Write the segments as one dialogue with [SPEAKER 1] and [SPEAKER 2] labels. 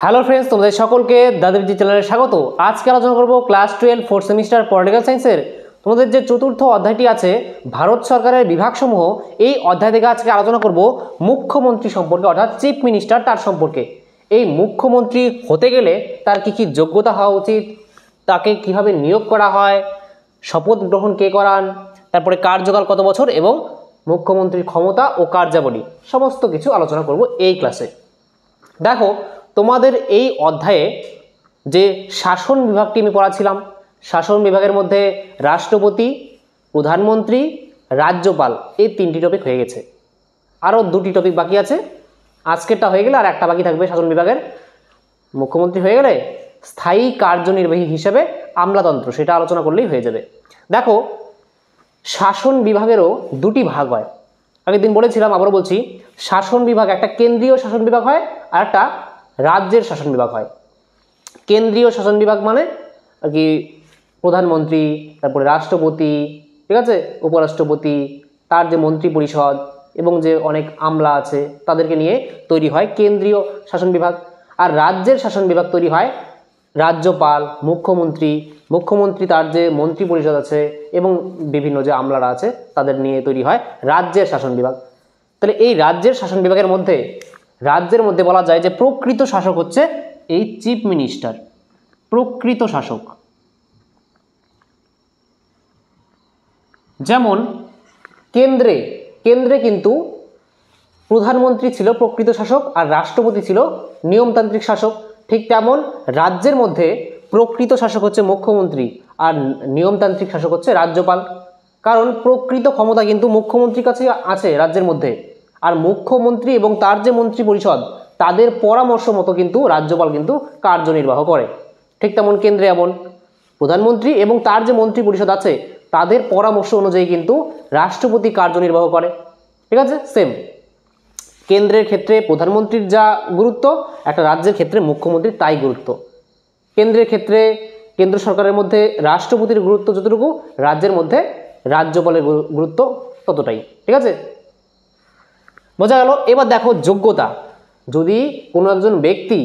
[SPEAKER 1] Hello friends, তোমাদের সকলকে দাদাবিজি চ্যানেলে স্বাগত। আজকে আলোচনা করব ক্লাস 12 ফোর্থ সেমিস্টার পলিটিক্যাল সায়েন্সের তোমাদের যে চতুর্থ অধ্যায়টি আছে ভারত সরকারের বিভাগসমূহ, এই অধ্যায় থেকে আজকে আলোচনা করব মুখ্যমন্ত্রী সম্পর্কে, অর্থাৎ চিফ মিনিস্টার তার সম্পর্কে। এই মুখ্যমন্ত্রী হতে গেলে তার কি কি যোগ্যতা হওয়া উচিত, তাকে কিভাবে নিয়োগ করা হয়, শপথ গ্রহণ কে করান, তারপরে কার্যকাল কত বছর এবং মুখ্যমন্ত্রীর ক্ষমতা ও কার্যাবলী সমস্ত কিছু আলোচনা করব এই ক্লাসে। দেখো, তোমাদের এই অধ্যায়ে যে শাসন বিভাগটি আমি পড়াছিলাম, শাসন বিভাগের মধ্যে রাষ্ট্রপতি, প্রধানমন্ত্রী, রাজ্যপাল এই তিনটি টপিক হয়ে গেছে। আরও দুটি টপিক বাকি আছে, আজকেরটা হয়ে গেলে আর একটা বাকি থাকবে শাসন বিভাগের। মুখ্যমন্ত্রী হয়ে গেলে স্থায়ী কার্যনির্বাহী হিসেবে আমলাতন্ত্র, সেটা আলোচনা করলেই হয়ে যাবে। দেখো, শাসন বিভাগেরও দুটি ভাগ হয়। আগের দিন বলেছিলাম, আবারও বলছি, শাসন বিভাগ একটা কেন্দ্রীয় শাসন বিভাগ হয় আর একটা রাজ্যের শাসন বিভাগ হয়। কেন্দ্রীয় শাসন বিভাগ মানে আর কি প্রধানমন্ত্রী, তারপরে রাষ্ট্রপতি, ঠিক আছে, উপরাষ্ট্রপতি, তার যে মন্ত্রী পরিষদ এবং যে অনেক আমলা আছে তাদেরকে নিয়ে তৈরি হয় কেন্দ্রীয় শাসন বিভাগ। আর রাজ্যের শাসন বিভাগ তৈরি হয় রাজ্যপাল, মুখ্যমন্ত্রী তার যে মন্ত্রী পরিষদ আছে এবং বিভিন্ন যে আমলারা আছে তাদের নিয়ে তৈরি হয় রাজ্যের শাসন বিভাগ। তাহলে এই রাজ্যের শাসন বিভাগের মধ্যে বলা যায় যে প্রকৃত শাসক হচ্ছে এই চিফ মিনিস্টার, প্রকৃত শাসক। যেমন কেন্দ্রে কিন্তু প্রধানমন্ত্রী ছিল প্রকৃত শাসক আর রাষ্ট্রপতি ছিল নিয়মতান্ত্রিক শাসক। ঠিক তেমন রাজ্যের মধ্যে প্রকৃত শাসক হচ্ছে মুখ্যমন্ত্রী আর নিয়মতান্ত্রিক শাসক হচ্ছে রাজ্যপাল। কারণ প্রকৃত ক্ষমতা কিন্তু মুখ্যমন্ত্রীর কাছে আছে রাজ্যের মধ্যে, আর মুখ্যমন্ত্রী এবং তার যে মন্ত্রী পরিষদ তাদের পরামর্শ মতো কিন্তু রাজ্যপাল কিন্তু কার্যনির্বাহ করে। ঠিক তেমন কেন্দ্রে এমন প্রধানমন্ত্রী এবং তার যে মন্ত্রী পরিষদ আছে তাদের পরামর্শ অনুযায়ী কিন্তু রাষ্ট্রপতি কার্যনির্বাহ করে। ঠিক আছে, সেম কেন্দ্রের ক্ষেত্রে প্রধানমন্ত্রীর যা গুরুত্ব, একটা রাজ্যের ক্ষেত্রে মুখ্যমন্ত্রীর তাই গুরুত্ব। কেন্দ্রের ক্ষেত্রে কেন্দ্র সরকারের মধ্যে রাষ্ট্রপতির গুরুত্ব যতটুকু, রাজ্যের মধ্যে রাজ্যপালের গুরুত্ব ততটাই। ঠিক আছে, বোঝা গেল। এবার দেখো যোগ্যতা, যদি কোনো একজন ব্যক্তি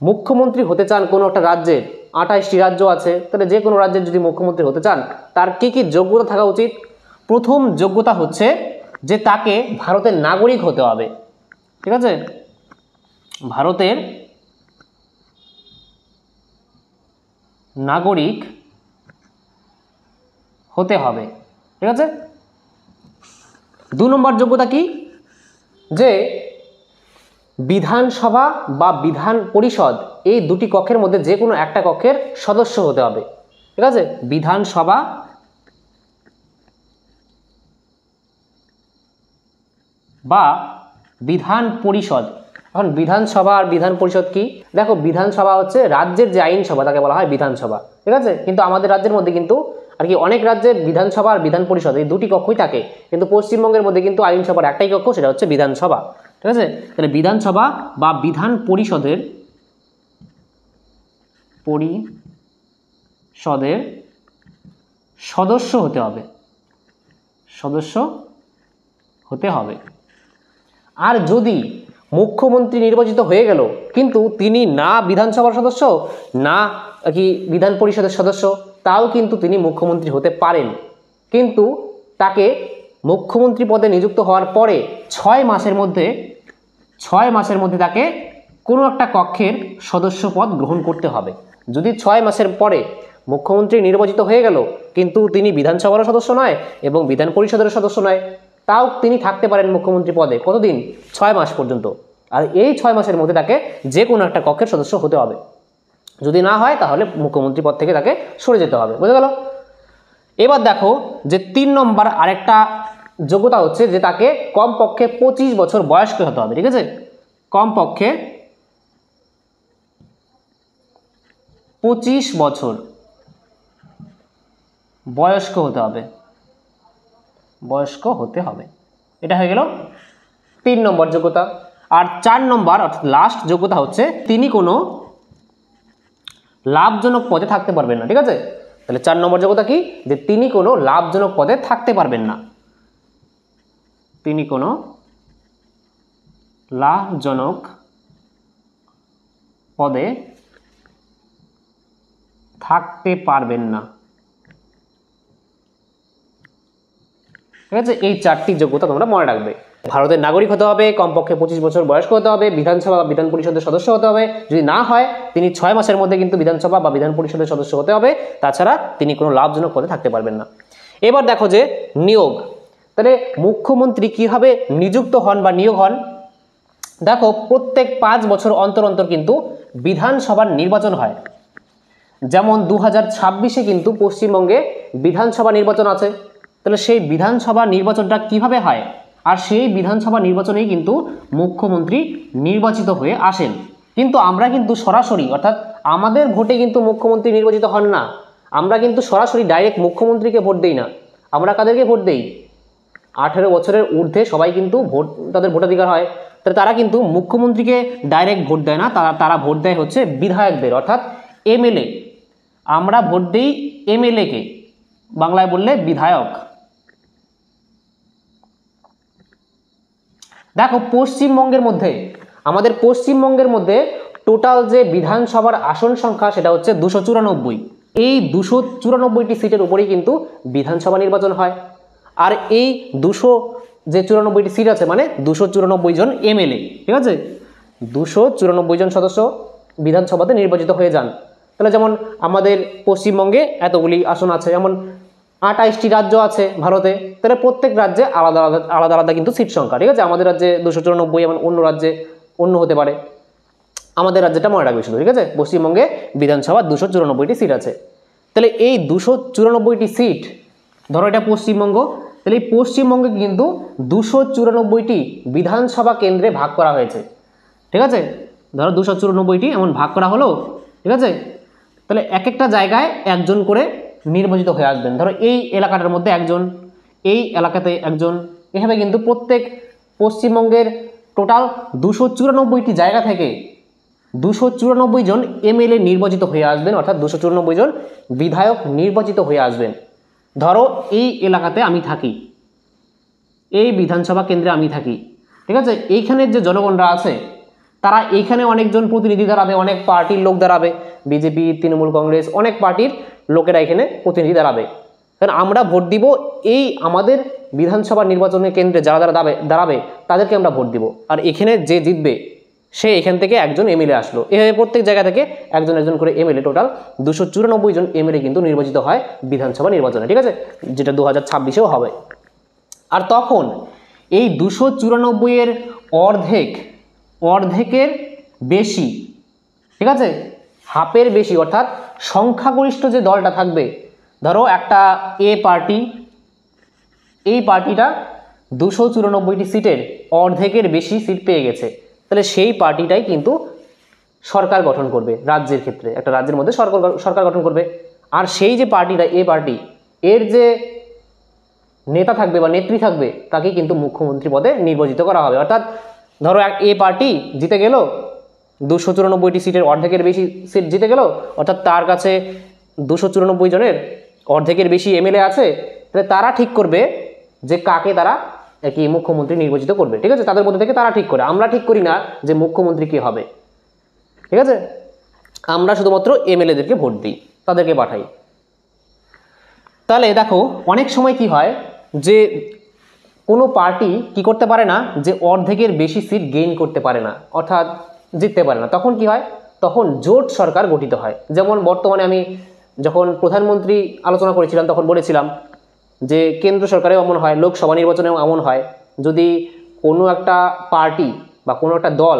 [SPEAKER 1] মুখ্যমন্ত্রী হতে চান কোনো একটা রাজ্যের, 28টি রাজ্য আছে, তাহলে যে কোনো রাজ্যের যদি মুখ্যমন্ত্রী হতে চান তার কি কি যোগ্যতা থাকা উচিত? প্রথম যোগ্যতা হচ্ছে যে তাকে ভারতের নাগরিক হতে হবে। ঠিক আছে, ভারতের নাগরিক হতে হবে। ঠিক আছে, 2 নম্বর যোগ্যতা কি? যে বিধানসভা বা বিধান পরিষদ এই দুটি কক্ষের মধ্যে যে কোনো একটা কক্ষের সদস্য হতে হবে। ঠিক আছে, বিধানসভা বা বিধান পরিষদ। এখন বিধানসভা আর বিধান পরিষদ কি? দেখো, বিধানসভা হচ্ছে রাজ্যের যে আইনসভা তাকে বলা হয় বিধানসভা। ঠিক আছে, কিন্তু আমাদের রাজ্যের মধ্যে কিন্তু আর কি অনেক রাজ্যে বিধানসভা আর বিধান পরিষদ এই দুটি কক্ষই থাকে, কিন্তু পশ্চিমবঙ্গের মধ্যে কিন্তু আইনসভার একটাই কক্ষ, সেটা হচ্ছে বিধানসভা। ঠিক আছে, তাহলে বিধানসভা বা বিধান পরিষদের সদস্য হতে হবে, আর যদি মুখ্যমন্ত্রী নির্বাচিত হয়ে গেল কিন্তু তিনি না বিধানসভার সদস্য না কি বিধান পরিষদের সদস্য, তাও কিন্তু তিনি মুখ্যমন্ত্রী হতে পারেন। কিন্তু তাকে মুখ্যমন্ত্রী পদে নিযুক্ত হওয়ার পরে 6 মাসের মধ্যে তাকে কোনো একটা কক্ষের সদস্য পদ গ্রহণ করতে হবে। যদি 6 মাসের পরে মুখ্যমন্ত্রী নির্বাচিত হয়ে গেল কিন্তু তিনি বিধানসভারও সদস্য নয় এবং বিধান পরিষদের সদস্য নয়, তাও তিনি থাকতে পারেন মুখ্যমন্ত্রী পদে। কতদিন? 6 মাস পর্যন্ত। আর এই 6 মাসের মধ্যে তাকে যে কোনো একটা কক্ষের সদস্য হতে হবে। যদি না হয় তাহলে মুখ্যমন্ত্রী পদ থেকে তাকে সরে যেতে হবে। বুঝে গেল? এবার দেখো যে 3 নম্বর আরেকটা যোগ্যতা হচ্ছে যে তাকে কমপক্ষে 25 বছর বয়স্ক হতে হবে। ঠিক আছে, কমপক্ষে 25 বছর বয়স্ক হতে হবে। এটা হয়ে গেল 3 নম্বর যোগ্যতা। আর 4 নম্বর অর্থাৎ লাস্ট যোগ্যতা হচ্ছে তিনি কোনো লাভজনক পদে থাকতে পারবেন না। ঠিক আছে, তাহলে 4 নম্বর যোগ্যতা কি? যে তিনি কোনো লাভজনক পদে থাকতে পারবেন না, তিনি কোনো লাভজনক পদে থাকতে পারবেন না। ঠিক আছে, এই চারটি যোগ্যতা তোমরা মনে রাখবে। ভারতের নাগরিক হতে হবে, কমপক্ষে 25 বছর বয়স্ক হতে হবে, বিধানসভা বা বিধান পরিষদের সদস্য হতে হবে, যদি না হয় তিনি 6 মাসের মধ্যে কিন্তু বিধানসভা বা বিধান পরিষদের সদস্য হতে হবে, তাছাড়া তিনি কোনো লাভজনক পদে থাকতে পারবেন না। এবার দেখো যে নিয়োগ, তাহলে মুখ্যমন্ত্রী কিভাবে নিযুক্ত হন বা নিয়োগ হন। দেখো প্রত্যেক 5 বছর অন্তর অন্তর কিন্তু বিধানসভার নির্বাচন হয়। যেমন 2026-এ কিন্তু পশ্চিমবঙ্গে বিধানসভা নির্বাচন আছে, তাহলে সেই বিধানসভা নির্বাচনটা কিভাবে হয়, আর সেই বিধানসভা নির্বাচনেই কিন্তু মুখ্যমন্ত্রী নির্বাচিত হয়ে আসেন। কিন্তু আমরা কিন্তু সরাসরি, অর্থাৎ আমাদের ভোটে কিন্তু মুখ্যমন্ত্রী নির্বাচিত হন না, আমরা কিন্তু সরাসরি ডাইরেক্ট মুখ্যমন্ত্রীকে ভোট দেই না। আমরা কাদেরকে ভোট দেই? 18 বছরের ঊর্ধ্বে সবাই কিন্তু ভোট, তাদের ভোটাধিকার হয়, তাহলে তারা কিন্তু মুখ্যমন্ত্রীকে ডাইরেক্ট ভোট দেয় না, তারা ভোট দেয় হচ্ছে বিধায়কদের, অর্থাৎ এমএলএ। আমরা ভোট দিই এমএলএকে, বাংলায় বললে বিধায়ক। দেখো পশ্চিমবঙ্গের মধ্যে, আমাদের পশ্চিমবঙ্গের মধ্যে টোটাল যে বিধানসভার আসন সংখ্যা সেটা হচ্ছে 294। এই 294টি সিটের উপরেই কিন্তু বিধানসভা নির্বাচন হয়। আর এই 294টি সিট আছে মানে 294 জন এমএলএ, ঠিক আছে, 294 জন সদস্য বিধানসভাতে নির্বাচিত হয়ে যান। তাহলে যেমন আমাদের পশ্চিমবঙ্গে এতগুলি আসন আছে, যেমন 28টি রাজ্য আছে ভারতে, তাহলে প্রত্যেক রাজ্যে আলাদা আলাদা আলাদা আলাদা কিন্তু সিট সংখ্যা, ঠিক আছে। আমাদের রাজ্যে 294, এমন অন্য রাজ্যে অন্য হতে পারে, আমাদের রাজ্যটা মনে রাখবে শুধু, ঠিক আছে। পশ্চিমবঙ্গে বিধানসভা 294টি সিট আছে। তাহলে এই 294টি সিট, ধরো এটা পশ্চিমবঙ্গ, তাহলে এই পশ্চিমবঙ্গে কিন্তু 294টি বিধানসভা কেন্দ্রে ভাগ করা হয়েছে, ঠিক আছে। ধরো 294টি এমন ভাগ করা হলো, ঠিক আছে। তাহলে এক একটা জায়গায় একজন করে নির্বাচিত হয়ে আসবেন। ধরো এই এলাকাটার মধ্যে একজন, এই এলাকাতে একজন, এভাবে কিন্তু প্রত্যেক পশ্চিমবঙ্গের টোটাল 294টি জায়গা থেকে 294 জন এমএলএ নির্বাচিত হয়ে আসবেন, অর্থাৎ 294 জন বিধায়ক নির্বাচিত হয়ে আসবেন। ধরো এই এলাকাতে আমি থাকি, এই বিধানসভা কেন্দ্রে আমি থাকি, ঠিক আছে। এইখানের যে জনগণরা আছে তারা এইখানে অনেকজন প্রতিনিধি দাঁড়াবে, অনেক পার্টির লোক দাঁড়াবে, বিজেপি, তৃণমূল কংগ্রেস, অনেক পার্টির লোকেরা এখানে প্রতিনিধি দাঁড়াবে। কারণ আমরা ভোট দিব এই আমাদের বিধানসভা নির্বাচনের কেন্দ্রে যারা যারা দাঁড়াবে তাদেরকে আমরা ভোট দিব, আর এখানে যে জিতবে সে এখান থেকে একজন এমএলএ আসলো। এভাবে প্রত্যেক জায়গা থেকে একজন একজন করে এমএলএ, টোটাল 294 জন এমএলএ কিন্তু নির্বাচিত হয় বিধানসভা নির্বাচনে, ঠিক আছে, যেটা 2026-এও হবে। আর তখন এই 294-এর অর্ধেকের বেশি, ঠিক আছে, হাফের বেশি, অর্থাৎ সংখ্যাগরিষ্ঠ যে দলটা থাকবে, ধরো একটা এ পার্টি, এই পার্টিটা 294টি সিটের অর্ধেকের বেশি সিট পেয়ে গেছে, তাহলে সেই পার্টিটাই কিন্তু সরকার গঠন করবে। রাজ্যের ক্ষেত্রে একটা রাজ্যের মধ্যে সরকার গঠন করবে। আর সেই যে পার্টিটা, এ পার্টি, এর যে নেতা থাকবে বা নেত্রী থাকবে তাকে কিন্তু মুখ্যমন্ত্রী পদে নির্বাচিত করা হবে। অর্থাৎ ধরো এ পার্টি জিতে গেল, 294টি সিটের অর্ধেকের বেশি সিট জিতে গেল, অর্থাৎ তার কাছে 294 জনের অর্ধেকের বেশি এমএলএ আছে, তাহলে তারা ঠিক করবে যে কাকে তারা কি মুখ্যমন্ত্রী নির্বাচিত করবে, ঠিক আছে। তাদের মধ্যে থেকে তারা ঠিক করে, আমরা ঠিক করি না যে মুখ্যমন্ত্রী কে হবে, ঠিক আছে। আমরা শুধুমাত্র এমএলএদেরকে ভোট দিই, তাদেরকে পাঠাই। তাহলে দেখো অনেক সময় কি হয় যে কোনো পার্টি কি করতে পারে না, যে অর্ধেকের বেশি সিট গেইন করতে পারে না, অর্থাৎ জিততে পারে না, তখন কি হয়, তখন জোট সরকার গঠিত হয়। যেমন বর্তমানে আমি যখন প্রধানমন্ত্রী আলোচনা করেছিলাম তখন বলেছিলাম যে কেন্দ্র সরকারেও এমন হয়, লোকসভা নির্বাচনেও এমন হয়, যদি কোনো একটা পার্টি বা কোনো একটা দল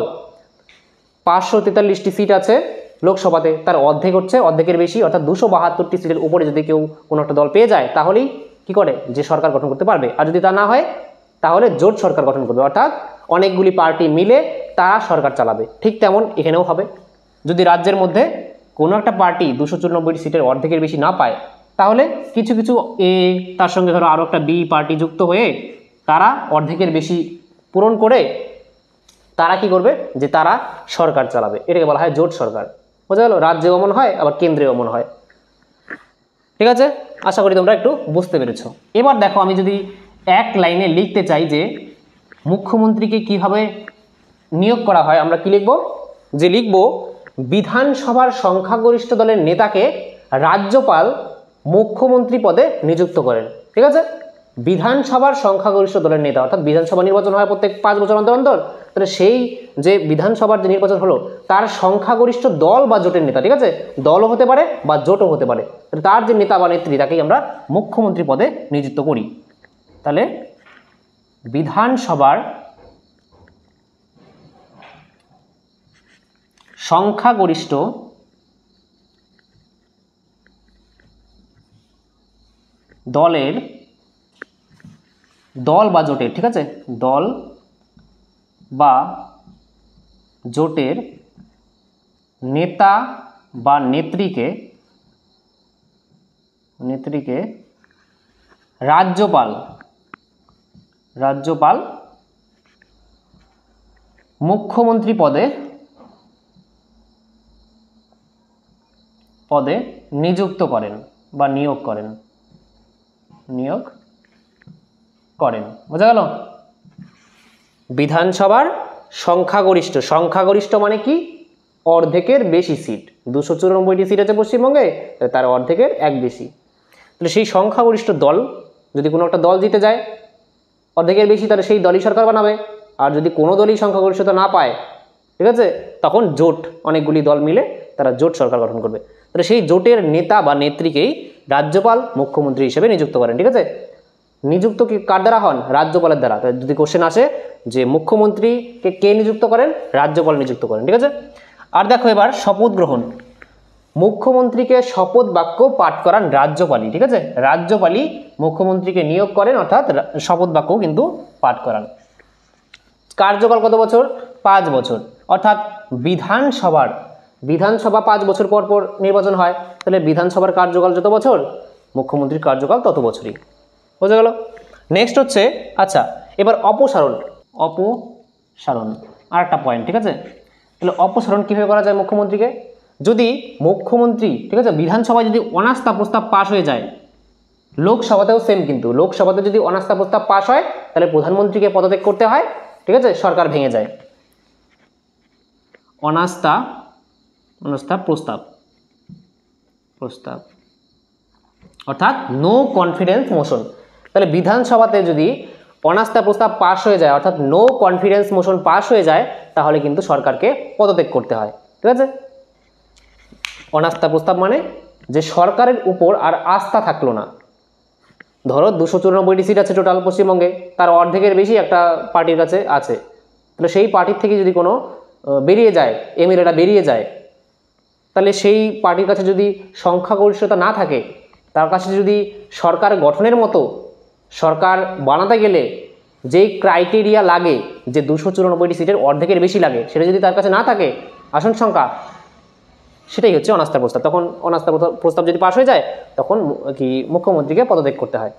[SPEAKER 1] 543টি সিট আছে লোকসভাতে, তার অর্ধেক হচ্ছে অর্ধেকের বেশি, অর্থাৎ 272টি সিটের উপরে যদি কেউ কোনো একটা দল পেয়ে যায়, তাহলেই কি করে, যে সরকার গঠন করতে পারবে। আর যদি তা না হয় তাহলে জোট সরকার গঠন করবে, অর্থাৎ অনেকগুলি পার্টি মিলে তারা সরকার চালাবে। ঠিক তেমন এখানেও হবে, যদি রাজ্যের মধ্যে কোনো একটা পার্টি 294টি সিটের অর্ধেকের বেশি না পায়, তাহলে কিছু কিছু এ, তার সঙ্গে ধরো আরও একটা বি পার্টি যুক্ত হয়ে তারা অর্ধেকের বেশি পূরণ করে তারা কি করবে, যে তারা সরকার চালাবে। এটাকে বলা হয় জোট সরকার। বোঝা গেল, রাজ্যেও এমন হয় আবার কেন্দ্রেও এমন হয়, ঠিক আছে। আশা করি তোমরা একটু বুঝতে পেরেছো। এবার দেখো আমি যদি এক লাইনে লিখতে চাই যে মুখ্যমন্ত্রীকে কিভাবে নিয়োগ করা হয়, আমরা কি লিখব, যে লিখব বিধানসভার সংখ্যাগরিষ্ঠ দলের নেতাকে রাজ্যপাল মুখ্যমন্ত্রী পদে নিযুক্ত করেন। ঠিক আছে, বিধানসভার সংখ্যাগরিষ্ঠ দলের নেতা, অর্থাৎ বিধানসভা নির্বাচন হয় প্রত্যেক 5 বছর অন্তর অন্তর, তাহলে সেই যে বিধানসভার যে নির্বাচন হলো তার সংখ্যাগরিষ্ঠ দল বা জোটের নেতা, ঠিক আছে, দলও হতে পারে বা জোটও হতে পারে, তার যে নেতা বা নেত্রী তাকেই আমরা মুখ্যমন্ত্রী পদে নিযুক্ত করি। তাহলে বিধানসভার সংখ্যাগরিষ্ঠ দলের দল বা জোটের, ঠিক আছে, দল বা জোটের নেতা বা নেত্রীকে রাজ্যপাল মুখ্যমন্ত্রী পদে নিযুক্ত করেন বা নিয়োগ করেন। বোঝা গেল? বিধানসভার সংখ্যাগরিষ্ঠ মানে কি? অর্ধেকের বেশি সিট, 294টি সিট আছে পশ্চিমবঙ্গে, তার অর্ধেকের এক বেশি। তাহলে সেই সংখ্যাগরিষ্ঠ দল, যদি কোনো একটা দল জিতে যায় অর্ধেকের বেশি, তাহলে সেই দলই সরকার বানাবে। আর যদি কোনো দলই সংখ্যাগরিষ্ঠতা না পায়, ঠিক আছে, তখন জোট, অনেকগুলি দল মিলে তারা জোট সরকার গঠন করবে। তাহলে সেই জোটের নেতা বা নেত্রীকেই রাজ্যপাল মুখ্যমন্ত্রী হিসেবে নিযুক্ত করেন। ঠিক আছে, নিযুক্ত কি কার দ্বারা হন? রাজ্যপালের দ্বারা। যদি কোশ্চেন আসে যে মুখ্যমন্ত্রীকে কে নিযুক্ত করেন? রাজ্যপাল নিযুক্ত করেন। ঠিক আছে, আর দেখো এবার শপথ গ্রহণ। মুখ্যমন্ত্রীকে শপথ বাক্য পাঠ করান রাজ্যপালই। ঠিক আছে, রাজ্যপালই মুখ্যমন্ত্রীকে নিয়োগ করেন, অর্থাৎ শপথ বাক্য কিন্তু পাঠ করান। কার্যকাল কত বছর? 5 বছর। অর্থাৎ বিধানসভা 5 বছর পর পর নির্বাচন হয়, তাহলে বিধানসভার কার্যকাল যত বছর, মুখ্যমন্ত্রীর কার্যকাল তত বছরই। বোঝা গেল? নেক্সট হচ্ছে, আচ্ছা এবার অপসারণ আর একটা পয়েন্ট। ঠিক আছে, তাহলে অপসারণ কীভাবে করা যায় মুখ্যমন্ত্রীকে? যদি মুখ্যমন্ত্রী, ঠিক আছে, বিধানসভায় যদি অনাস্থা প্রস্তাব পাশ হয়ে যায়, লোকসভাতেও সেম, কিন্তু লোকসভাতে যদি অনাস্থা প্রস্তাব পাশ হয় তাহলে প্রধানমন্ত্রীকে পদত্যাগ করতে হয়। ঠিক আছে, সরকার ভেঙে যায়। অনাস্থা প্রস্তাব অর্থাৎ নো কনফিডেন্স মোশন। তাহলে বিধানসভাতে যদি অনাস্থা প্রস্তাব পাশ হয়ে যায়, অর্থাৎ নো কনফিডেন্স মোশন পাশ হয়ে যায়, তাহলে কিন্তু সরকারকে পদত্যাগ করতে হয়। ঠিক আছে, অনাস্থা প্রস্তাব মানে যে সরকারের উপর আর আস্থা থাকলো না। ধরো 294টি সিট আছে টোটাল পশ্চিমবঙ্গে, তার অর্ধেকের বেশি একটা পার্টির কাছে আছে, তাহলে সেই পার্টির থেকে যদি কোনো বেরিয়ে যায়, এমএলএরা বেরিয়ে যায়, তাহলে সেই পার্টির কাছে যদি সংখ্যাগরিষ্ঠতা না থাকে, তার কাছে যদি সরকার গঠনের মতো, সরকার বানাতে গেলে যেই ক্রাইটেরিয়া লাগে, যে 294টি সিটের অর্ধেকের বেশি লাগে, সেটা যদি তার কাছে না থাকে আসন সংখ্যা, সেটাই হচ্ছে অনাস্থা প্রস্তাব। তখন অনাস্থা প্রস্তাব যদি পাশ হয়ে যায়, তখন কি মুখ্যমন্ত্রীকে পদত্যাগ করতে হয়।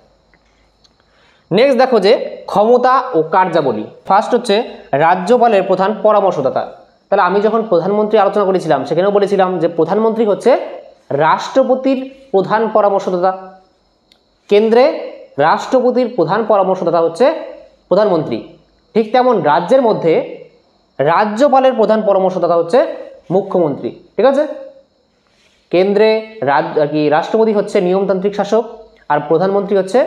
[SPEAKER 1] নেক্সট দেখো যে ক্ষমতা ও কার্যাবলী। ফার্স্ট হচ্ছে রাজ্যপালের প্রধান পরামর্শদাতা। তাহলে আমি যখন প্রধানমন্ত্রী আলোচনা করেছিলাম, সেখানেও বলেছিলাম যে প্রধানমন্ত্রী হচ্ছে রাষ্ট্রপতির প্রধান পরামর্শদাতা। কেন্দ্রে রাষ্ট্রপতির প্রধান পরামর্শদাতা হচ্ছে প্রধানমন্ত্রী। ঠিক তেমন রাজ্যের মধ্যে রাজ্যপালের প্রধান পরামর্শদাতা হচ্ছে মুখ্যমন্ত্রী। ঠিক আছে, কেন্দ্রে রাষ্ট্রপতি হচ্ছে নিয়মতান্ত্রিক শাসক, আর প্রধানমন্ত্রী হচ্ছে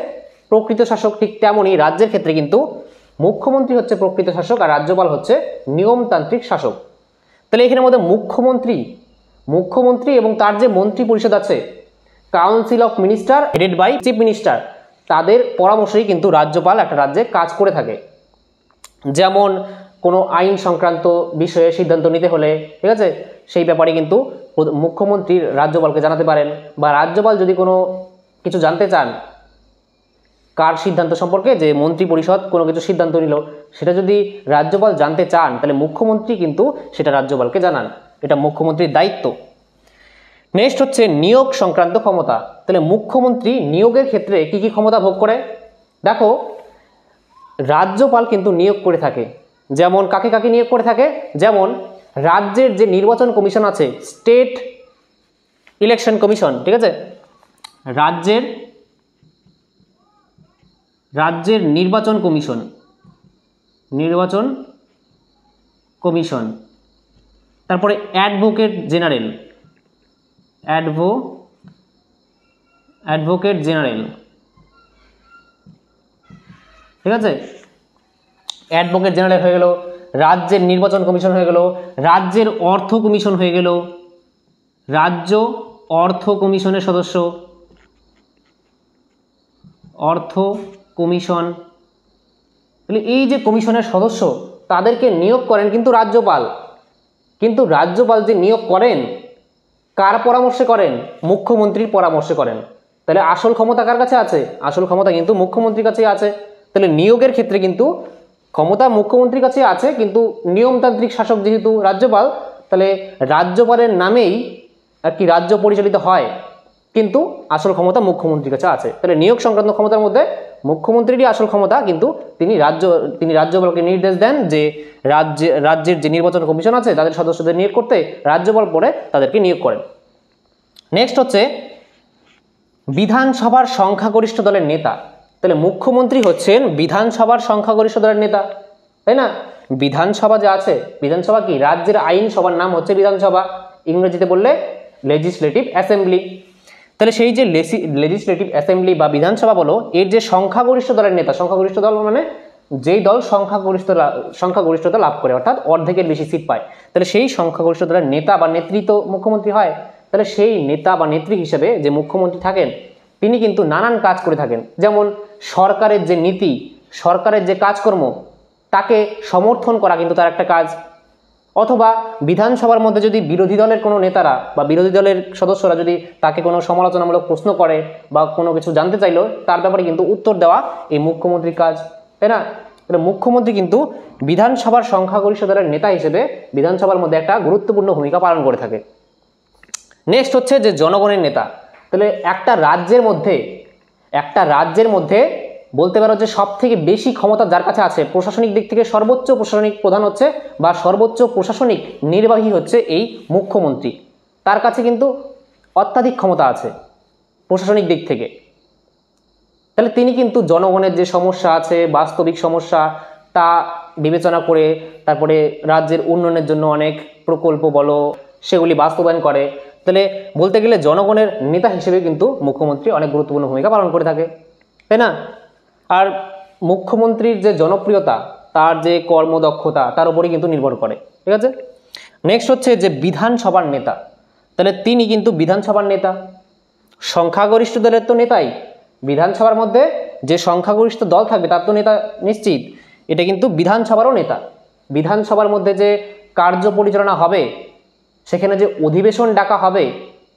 [SPEAKER 1] প্রকৃত শাসক। ঠিক তেমনই রাজ্যের ক্ষেত্রে কিন্তু মুখ্যমন্ত্রী হচ্ছে প্রকৃত শাসক আর রাজ্যপাল হচ্ছে নিয়মতান্ত্রিক শাসক। তাহলে এখানের মধ্যে মুখ্যমন্ত্রী এবং তার যে মন্ত্রী পরিষদ আছে, council of minister headed by chief minister, তাদের পরামর্শেই কিন্তু রাজ্যপাল একটা রাজ্যে কাজ করে থাকে। যেমন কোনো আইন সংক্রান্ত বিষয়ে সিদ্ধান্ত নিতে হলে, ঠিক আছে, সেই ব্যাপারে কিন্তু মুখ্যমন্ত্রী রাজ্যপালকে জানাতে পারেন, বা রাজ্যপাল যদি কোনো কিছু জানতে চান কার সিদ্ধান্ত সম্পর্কে, যে মন্ত্রী পরিষদ কোনো কিছু সিদ্ধান্ত নিল, সেটা যদি রাজ্যপাল জানতে চান, তাহলে মুখ্যমন্ত্রী কিন্তু সেটা রাজ্যপালকে জানান। এটা মুখ্যমন্ত্রীর দায়িত্ব। নেক্সট হচ্ছে নিয়োগ সংক্রান্ত ক্ষমতা। তাহলে মুখ্যমন্ত্রী নিয়োগের ক্ষেত্রে কি কি ক্ষমতা ভোগ করে? দেখো, রাজ্যপাল কিন্তু নিয়োগ করে থাকে। যেমন কাকে নিয়োগ করে থাকে? যেমন রাজ্যের যে নির্বাচন কমিশন আছে, স্টেট ইলেকশন কমিশন, ঠিক আছে, রাজ্যের নির্বাচন কমিশন তারপরে অ্যাডভোকেট জেনারেল, অ্যাডভোকেট জেনারেল, ঠিক আছে, অ্যাডভোকেট জেনারেল হয়ে গেল, রাজ্যের নির্বাচন কমিশন হয়ে গেল, রাজ্যের অর্থ কমিশন হয়ে গেল, রাজ্য অর্থ কমিশনের সদস্য, অর্থ কমিশন। তাহলে এই যে কমিশনের সদস্য তাদেরকে নিয়োগ করেন কিন্তু রাজ্যপাল, কিন্তু রাজ্যপাল যে নিয়োগ করেন কার পরামর্শে করেন? মুখ্যমন্ত্রীর পরামর্শে করেন। তাহলে আসল ক্ষমতা কার কাছে আছে? আসল ক্ষমতা কিন্তু মুখ্যমন্ত্রীর কাছেই আছে। তাহলে নিয়োগের ক্ষেত্রে কিন্তু ক্ষমতা মুখ্যমন্ত্রীর কাছে আছে, কিন্তু নিয়মতান্ত্রিক শাসক যেহেতু রাজ্যপাল, তাহলে রাজ্যপালের নামেই আর কি রাজ্য পরিচালিত হয়, কিন্তু আসল ক্ষমতা মুখ্যমন্ত্রীর কাছে আছে। তাহলে নিয়োগ সংক্রান্ত ক্ষমতার মধ্যে মুখ্যমন্ত্রীরই আসল ক্ষমতা, কিন্তু তিনি রাজ্যপালকে নির্দেশ দেন যে রাজ্যের যে নির্বাচন কমিশন আছে তাদের সদস্যদের নিয়োগ করতে, রাজ্যপাল পরে তাদেরকে নিয়োগ করেন। নেক্সট হচ্ছে বিধানসভার সংখ্যাগরিষ্ঠ দলের নেতা। তাহলে মুখ্যমন্ত্রী হচ্ছেন বিধানসভার সংখ্যাগরিষ্ঠ দলের নেতা, তাই না? বিধানসভা যে আছে, বিধানসভা কি? রাজ্যের আইনসভার নাম হচ্ছে বিধানসভা, ইংরেজিতে বললে লেজিসলেটিভ অ্যাসেম্বলি। তাহলে সেই যে লেজিসলেটিভ অ্যাসেম্বলি বা বিধানসভা বলো, এর যে সংখ্যাগরিষ্ঠ দলের নেতা, সংখ্যাগরিষ্ঠ দল মানে যেই দল সংখ্যাগরিষ্ঠতা লাভ করে, অর্থাৎ অর্ধেকের বেশি সিট পায়, তাহলে সেই সংখ্যাগরিষ্ঠ দলের নেতা বা নেত্রী তো মুখ্যমন্ত্রী হয়। তাহলে সেই নেতা বা নেত্রী হিসেবে যে মুখ্যমন্ত্রী থাকেন তিনি কিন্তু নানান কাজ করে থাকেন, যেমন সরকারের যে নীতি, সরকারের যে কাজকর্ম তাকে সমর্থন করা কিন্তু তার একটা কাজ, অথবা বিধানসভার মধ্যে যদি বিরোধী দলের কোনো নেতারা বা বিরোধী দলের সদস্যরা যদি তাকে কোনো সমালোচনামূলক প্রশ্ন করে বা কোনো কিছু জানতে চাইলো, তার ব্যাপারে কিন্তু উত্তর দেওয়া এই মুখ্যমন্ত্রীর কাজ, তাই না? তাহলে মুখ্যমন্ত্রী কিন্তু বিধানসভার সংখ্যাগরিষ্ঠ দলের নেতা হিসেবে বিধানসভার মধ্যে একটা গুরুত্বপূর্ণ ভূমিকা পালন করে থাকে। নেক্সট হচ্ছে যে জনগণের নেতা। তাহলে একটা রাজ্যের মধ্যে বলতে পারো যে সব থেকে বেশি ক্ষমতা যার কাছে আছে, প্রশাসনিক দিক থেকে সর্বোচ্চ প্রশাসনিক প্রধান হচ্ছে বা সর্বোচ্চ প্রশাসনিক নির্বাহী হচ্ছে এই মুখ্যমন্ত্রী। তার কাছে কিন্তু অত্যাধিক ক্ষমতা আছে প্রশাসনিক দিক থেকে। তাহলে তিনি কিন্তু জনগণের যে সমস্যা আছে, বাস্তবিক সমস্যা, তা বিবেচনা করে তারপরে রাজ্যের উন্নয়নের জন্য অনেক প্রকল্প বলো সেগুলি বাস্তবায়ন করে। তাহলে বলতে গেলে জনগণের নেতা হিসেবে কিন্তু মুখ্যমন্ত্রী অনেক গুরুত্বপূর্ণ ভূমিকা পালন করে থাকে, তাই না? আর মুখ্যমন্ত্রীর যে জনপ্রিয়তা, তার যে কর্মদক্ষতা, তার উপরেই কিন্তু নির্ভর করে, ঠিক আছে? নেক্সট হচ্ছে যে বিধানসভার নেতা। তাহলে তিনি কিন্তু বিধানসভার নেতা, সংখ্যাগরিষ্ঠ দলের তো নেতাই, বিধানসভার মধ্যে যে সংখ্যাগরিষ্ঠ দল থাকবে তার তো নেতা নিশ্চিত, এটা কিন্তু বিধানসভারও নেতা। বিধানসভার মধ্যে যে কার্য পরিচালনা হবে, সেখানে যে অধিবেশন ডাকা হবে,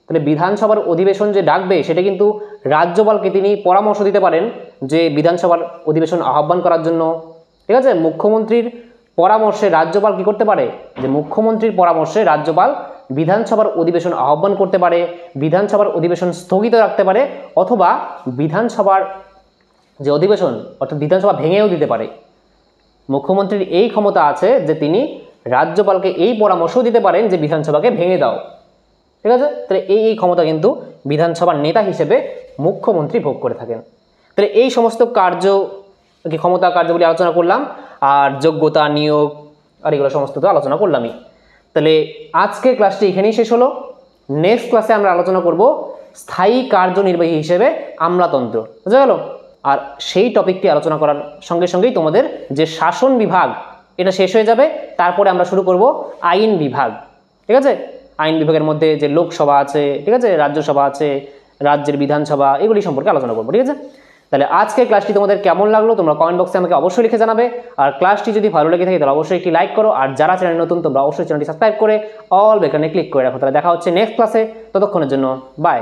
[SPEAKER 1] তাহলে বিধানসভার অধিবেশন যে ডাকবে সেটা কিন্তু রাজ্যপালকে তিনি পরামর্শ দিতে পারেন যে বিধানসভার অধিবেশন আহ্বান করার জন্য, ঠিক আছে? মুখ্যমন্ত্রীর পরামর্শে রাজ্যপাল কি করতে পারে? যে মুখ্যমন্ত্রীর পরামর্শে রাজ্যপাল বিধানসভার অধিবেশন আহ্বান করতে পারে, বিধানসভার অধিবেশন স্থগিত রাখতে পারে, অথবা বিধানসভার যে অধিবেশন অর্থাৎ বিধানসভা ভেঙেও দিতে পারে। মুখ্যমন্ত্রীর এই ক্ষমতা আছে যে তিনি রাজ্যপালকে এই পরামর্শ দিতে পারেন যে বিধানসভাকে ভেঙে দাও, ঠিক আছে? তাহলে এই ক্ষমতা কিন্তু বিধানসভার নেতা হিসেবে মুখ্যমন্ত্রী ভোগ করে থাকেন। তাহলে এই সমস্ত কার্যগুলি আলোচনা করলাম, আর যোগ্যতা, নিয়োগ আর এগুলো সমস্ত তো আলোচনা করলামই। তাহলে আজকের ক্লাসটি এখানেই শেষ হলো। নেক্সট ক্লাসে আমরা আলোচনা করব স্থায়ী কার্যনির্বাহী হিসেবে আমলাতন্ত্র, বুঝা গেল? আর সেই টপিকটি আলোচনা করার সঙ্গে সঙ্গেই তোমাদের যে শাসন বিভাগ এটা শেষ হয়ে যাবে, তারপরে আমরা শুরু করব আইন বিভাগ, ঠিক আছে? আইন বিভাগের মধ্যে যে লোকসভা আছে, ঠিক আছে, রাজ্যসভা আছে, রাজ্যের বিধানসভা, এগুলি সম্পর্কে আলোচনা করবো, ঠিক আছে? তাহলে আজকের ক্লাসটি তোমাদের কেমন লাগলো তোমরা কমেন্ট বক্সে আমাকে অবশ্যই লিখে জানাবে। আর ক্লাসটি যদি ভালো লেগে থাকে তাহলে অবশ্যই একটি লাইক করো, আর যারা চ্যানেল নতুন তোমরা অবশ্যই চ্যানেলটি সাবস্ক্রাইব করে অল বেকনে ক্লিক করে রাখো। তাহলে দেখা হচ্ছে নেক্সট ক্লাসে, ততক্ষণের জন্য বাই।